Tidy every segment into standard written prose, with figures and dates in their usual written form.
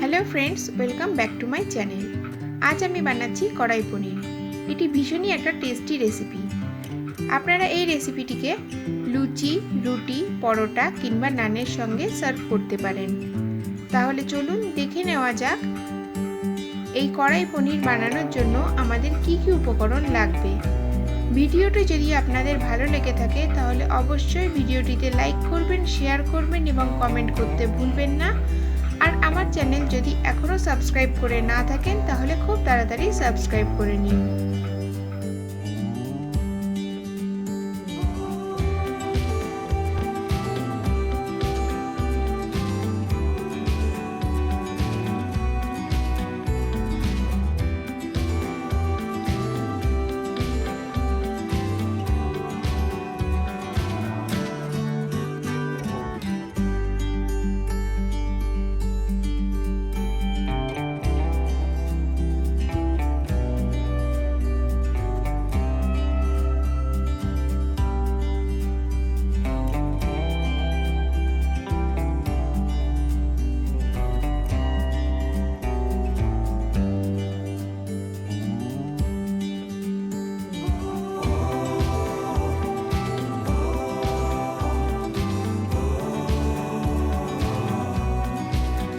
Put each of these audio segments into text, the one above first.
Hello friends, welcome back to my channel. আজ আমি বানাচ্ছি কড়াই পনির। এটি ভীষণই একটা টেস্টি রেসিপি। আপনারা এই রেসিপিটিকে লুচি, রুটি, পরোটা কিংবা নানের সঙ্গে সার্ভ করতে পারেন। তাহলে চলুন দেখে নেওয়া যাক এই কড়াই পনির বানানোর জন্য আমাদের কি কি উপকরণ লাগবে। ভিডিওটি যদি আপনাদের ভালো লেগে থাকে তাহলে অবশ্যই ভিডিওটিতে লাইক করবেন, শেয়ার করবেন এবং কমেন্ট করতে ভুলবেন না। আর আমার চ্যানেল যদি এখনো সাবস্ক্রাইব করে না থাকেন তাহলে খুব তাড়াতাড়ি সাবস্ক্রাইব করে নিন।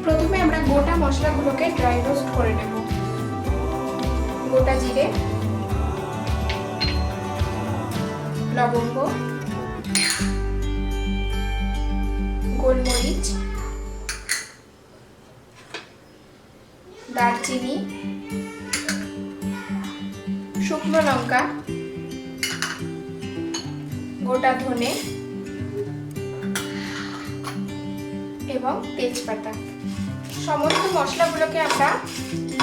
প্রথমে আমরা গোটা মশলাগুলোকে ড্রাই রোস্ট করে নেব। গোটা জিরে, লবঙ্গ, গোলমরিচ, দারচিনি, শুকনো লঙ্কা, গোটা ধনে এবং তেজপাতা। সমস্ত মশলাগুলোকে আমরা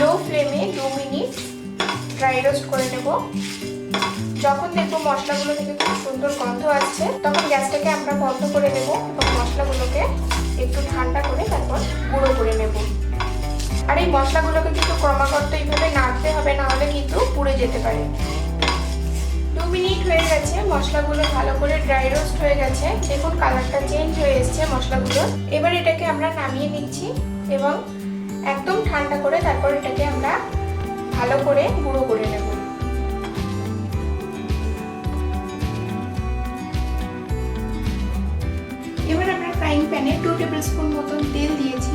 লো ফ্লেমে 2 মিনিট ড্রাই রোস্ট করে নেব। যখন দেখবো মশলাগুলো থেকে খুব সুন্দর গন্ধ আসছে তখন গ্যাসটাকে আমরা বন্ধ করে নেব এবং মশলাগুলোকে একটু ঠান্ডা করে তারপর গুঁড়ো করে নেব। আর এই মশলাগুলোকে কিন্তু ক্রমাগত এইভাবে নাড়তে হবে, না হলে কিন্তু পুড়ে যেতে পারে। 2 মিনিট হয়ে গেছে, মশলাগুলো ভালো করে ড্রাই রোস্ট হয়ে গেছে। দেখুন কালারটা চেঞ্জ হয়ে এসছে মশলাগুলো। এবার এটাকে আমরা নামিয়ে নিচ্ছি এবং একদম ঠান্ডা করে তারপর এটাকে আমরা ভালো করে গুঁড়ো করে নেব। এবার আমরা ফ্রাইং প্যানে 2 টেবিলস্পুন মতন তেল দিয়েছি।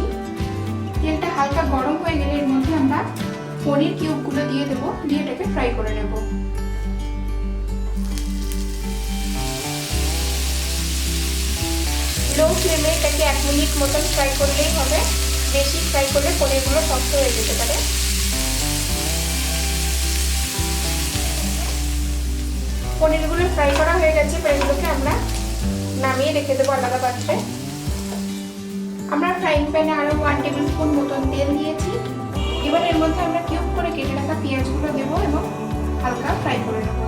তেলটা হালকা গরম হয়ে গেলে এর মধ্যে আমরা পনির কিউবগুলো দিয়ে দেবো, দিয়ে এটাকে ফ্রাই করে নেব। লো ফ্লেমে এটাকে 1 মিনিট মতন ফ্রাই করলেই হবে। বেশি ফ্রাই করলে পনিরগুলো শক্ত হয়ে যেতে পারে। পনিরগুলো ফ্রাই করা হয়ে গেছে, এগুলোকে আমরা নামিয়ে রেখে দেবো আলাদা পাত্রে। আমরা ফ্রাইং প্যানে আরো 1 টেবিলস্পুন মতন তেল দিয়েছি। এবার এর মধ্যে আমরা কিউব করে কেটে রাখা পেঁয়াজগুলো দেবো এবং হালকা ফ্রাই করে নেব।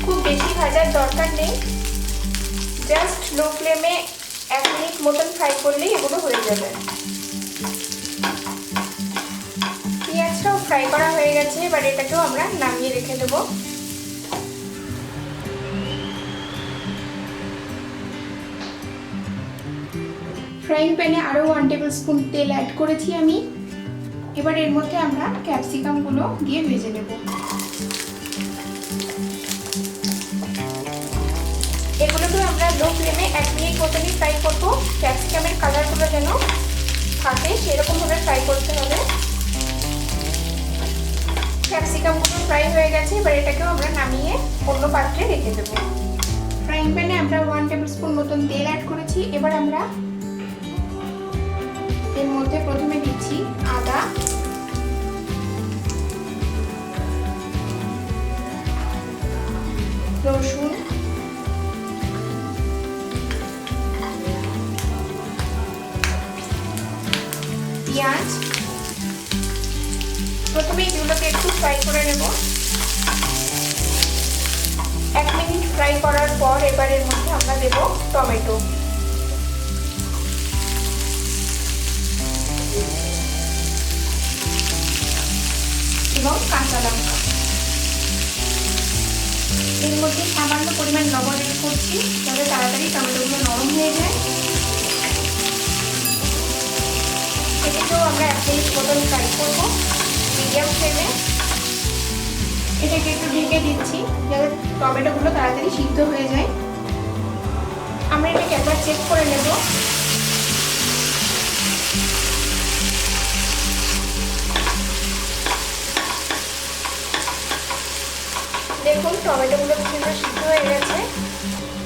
খুব বেশি ভাজার দরকার নেই, জাস্ট লো ফ্লেমে 1 মিনিট মতন ফ্রাই করলেই এগুলো হয়ে যাবে। পেঁয়াজটাও ফ্রাই করা হয়ে গেছে, এবার এটাকেও আমরা নামিয়ে রেখে দেব। ফ্রাইং প্যানে আরো 1 টেবিলস্পুন তেল অ্যাড করেছি আমি। এবার এর মধ্যে আমরা ক্যাপসিকামগুলো দিয়ে ভেজে নেব। এগুলোকে আমরা লো ফ্লেমে 1 মিনিট মতনই ফ্রাই করবো। ক্যাপসিকামের কালারগুলো যেন থাকে সেরকমভাবে ফ্রাই করতে হবে। ক্যাপসিকামগুলো ফ্রাই হয়ে গেছে, এবার এটাকেও আমরা নামিয়ে অন্য পাত্রে রেখে দেবো। ফ্রাইং প্যানে আমরা 1 টেবিলস্পুন মতন তেল অ্যাড করেছি। এবার আমরা এর মধ্যে প্রথমে দিচ্ছি আদা, রসুন, পেঁয়াজ। প্রথমে এগুলোকে একটু ফ্রাই করে নেব। 1 মিনিট ফ্রাই করার পর এবার এর মধ্যে আমরা দেব টমেটো। এবং কাঁচা লঙ্কা। এর মধ্যে সামান্য পরিমাণ লবণ অ্যাড করছি যাতে তাড়াতাড়ি টমেটোগুলো নরম হয়ে যায়। এটাকেও আমরা 1 মিনিট মতন ফ্রাই করবো মিডিয়াম ফ্লেমে। এটাকে একটু ঢেকে দিচ্ছি যাতে টমেটোগুলো তাড়াতাড়ি সিদ্ধ হয়ে যায়। আমরা এটাকে একবার চেক করে নেব। দেখুন টমেটোগুলো কিন্তু সিদ্ধ হয়ে গেছে।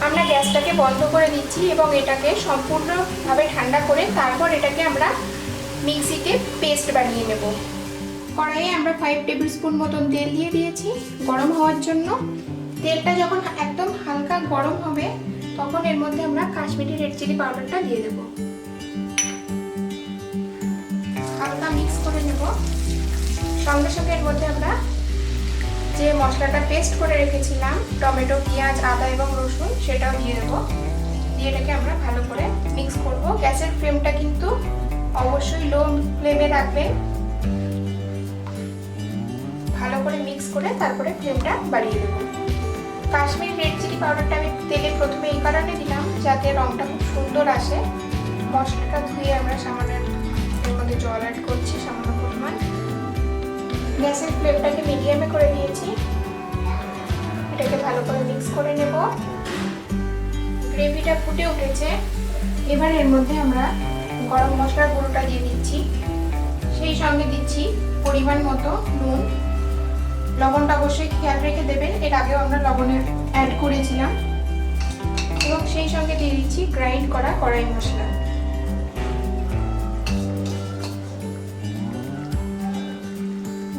আমরা গ্যাসটাকে বন্ধ করে দিচ্ছি এবং এটাকে সম্পূর্ণভাবে ঠান্ডা করে তারপর এটাকে আমরা মিক্সিতে পেস্ট বানিয়ে নেব। কড়াইয়ে আমরা 5 টেবিল স্পুন মতন তেল দিয়ে দিয়েছি গরম হওয়ার জন্য। তেলটা যখন একদম হালকা গরম হবে তখন এর মধ্যে আমরা কাশ্মীরি রেড চিলি পাউডারটা দিয়ে দেব। হালকা মিক্স করে নেব। সঙ্গে সঙ্গে এর মধ্যে আমরা যে মশলাটা পেস্ট করে রেখেছিলাম টমেটো, পেঁয়াজ, আদা এবং রসুন সেটাও দিয়ে দেবো। দিয়ে এটাকে আমরা ভালো করে মিক্স করব। গ্যাসের ফ্লেমটা কিন্তু অবশ্যই লো ফ্লেমে রাখবেন। ভালো করে মিক্স করে তারপরে ফ্লেমটা বাড়িয়ে দেবো। কাশ্মীরি রেড চিলি পাউডারটা আমি তেলে প্রথমে এই কারণে দিলাম যাতে রংটা খুব সুন্দর আসে। মশলাটা ধুয়ে আমরা সামান্য এর মধ্যে জল অ্যাড করছি সামান্য পরিমাণ। গ্যাসের ফ্লেমটাকে মিডিয়ামে করে দিয়েছি। এটাকে ভালো করে মিক্স করে নেব। গ্রেভিটা ফুটে উঠেছে। এবার এর মধ্যে আমরা গরম মশলার গুঁড়োটা দিয়ে দিচ্ছি। সেই সঙ্গে দিচ্ছি পরিমাণ মতো নুন। লবণটা অবশ্যই খেয়াল রেখে দেবেন, এর আগেও আমরা লবণের অ্যাড করেছিলাম। এবং সেই সঙ্গে দিয়ে দিচ্ছি গ্রাইন্ড করা কড়াই মশলা।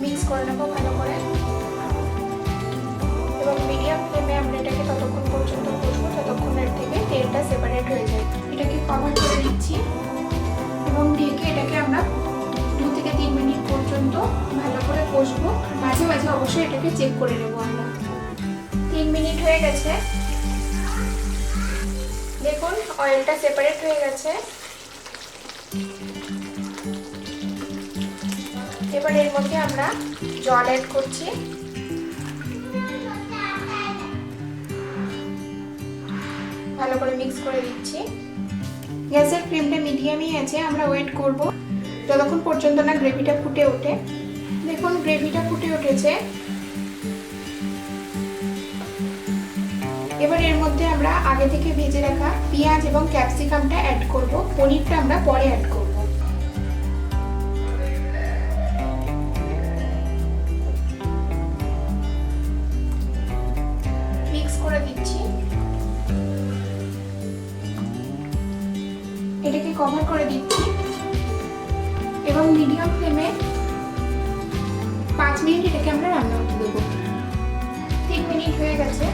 মিক্স করে নেবো ভালো করে এবং মিডিয়াম ফ্লেমে আমরা এটাকে ততক্ষণ পর্যন্ত কষবো যতক্ষণ এর থেকে তেলটা সেপারেট হয়ে যায়। এটাকে কভার করে দিচ্ছি এবং ঢেকে এটাকে আমরা 2 থেকে 3 মিনিট পর্যন্ত ভালো করে কষবো। মাঝে মাঝে অবশ্যই এটাকে চেক করে নেবো আমরা। 3 মিনিট হয়ে গেছে। দেখুন অয়েলটা সেপারেট হয়ে গেছে। এবার এর মধ্যে আমরা জল অ্যাড করছি। ভালো করে মিক্স করে দিচ্ছি। গ্যাসের ফ্লেমটা মিডিয়ামই আছে। আমরা ওয়েট করব যতক্ষণ পর্যন্ত না গ্রেভিটা ফুটে ওঠে। দেখুন গ্রেভিটা ফুটে উঠেছে। এবার এর মধ্যে আমরা আগে থেকে ভেজে রাখা পেঁয়াজ এবং ক্যাপসিকামটা অ্যাড করব। পনিরটা আমরা পরে অ্যাড করব। মিক্স করে দিচ্ছি। এটাকে কভার করে দিচ্ছি এবং মিডিয়াম ফ্লেমে 5 মিনিট এটাকে আমরা রান্না করতে দেবো। 3 মিনিট হয়ে গেছে।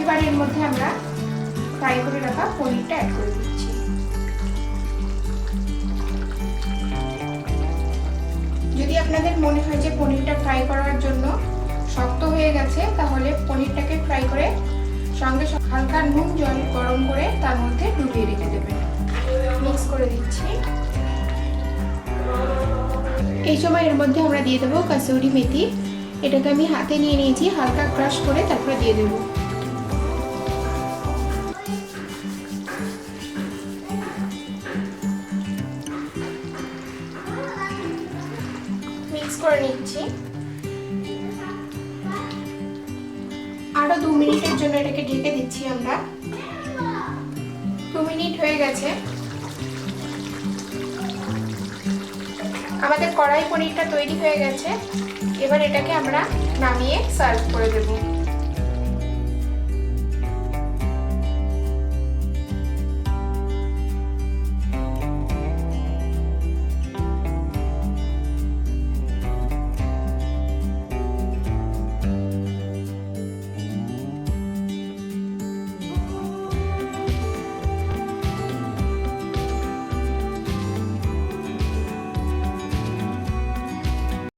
এবার এর মধ্যে আমরা ফ্রাই করে রাখা পনিরটা অ্যাড করে দিচ্ছি। যদি আপনাদের মনে হয় যে পনিরটা ফ্রাই করার জন্য শক্ত হয়ে গেছে তাহলে পনিরটাকে ফ্রাই করে সঙ্গে হালকা নুন জল গরম করে তার মধ্যে ডুবিয়ে রেখে দেবেন। মিক্স করে দিচ্ছি। এই সময় এর মধ্যে আমরা দিয়ে দেবো কাসুরি মেথি। এটাকে আমি হাতে নিয়ে নিয়েছি, হালকা ক্রাশ করে তারপরে দিয়ে দেবো। মিক্স করে নিচ্ছি। আরো 2 মিনিটের জন্য এটাকে ঢেকে দিচ্ছি আমরা। 2 মিনিট হয়ে গেছে। আমাদের কড়াই পনিরটা তৈরি হয়ে গেছে। এবার এটাকে আমরা নামিয়ে সার্ভ করে দেবো।